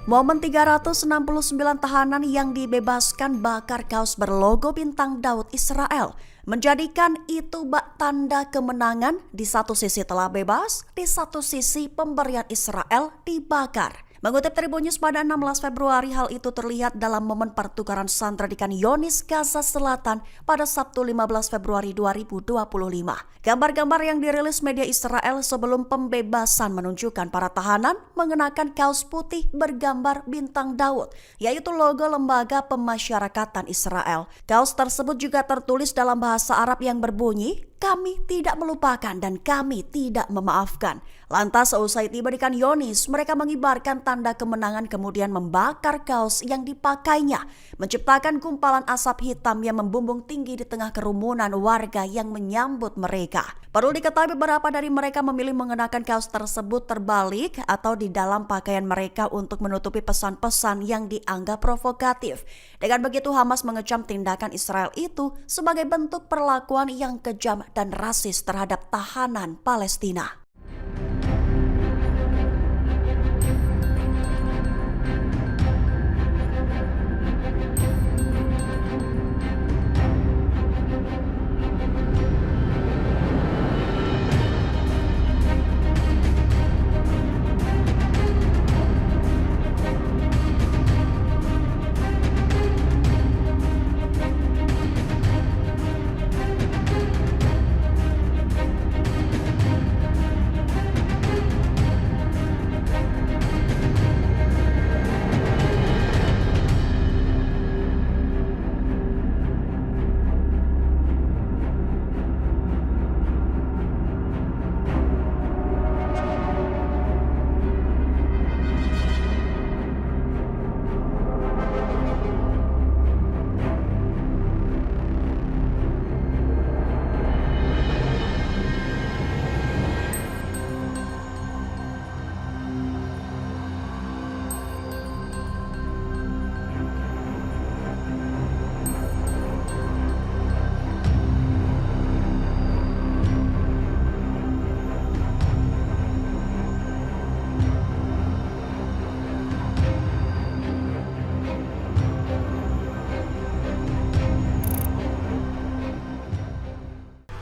Momen 369 tahanan yang dibebaskan bakar kaos berlogo bintang Daud Israel menjadikan itu bak tanda kemenangan. Di satu sisi telah bebas, di satu sisi pemberian Israel dibakar. Mengutip Tribun News pada 16 Februari, hal itu terlihat dalam momen pertukaran sandera di Khan Younis, Gaza Selatan pada Sabtu 15 Februari 2025. Gambar-gambar yang dirilis media Israel sebelum pembebasan menunjukkan para tahanan mengenakan kaos putih bergambar bintang Daud, yaitu logo Lembaga Pemasyarakatan Israel. Kaos tersebut juga tertulis dalam bahasa Arab yang berbunyi, "Kami tidak melupakan dan kami tidak memaafkan." Lantas seusai tiba di Khan Younis, mereka mengibarkan tanda kemenangan kemudian membakar kaos yang dipakainya, menciptakan gumpalan asap hitam yang membumbung tinggi di tengah kerumunan warga yang menyambut mereka. Perlu diketahui beberapa dari mereka memilih mengenakan kaos tersebut terbalik atau di dalam pakaian mereka untuk menutupi pesan-pesan yang dianggap provokatif. Dengan begitu, Hamas mengecam tindakan Israel itu sebagai bentuk perlakuan yang kejam dan rasis terhadap tahanan Palestina.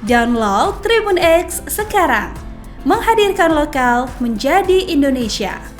Download Tribun X sekarang, menghadirkan lokal menjadi Indonesia.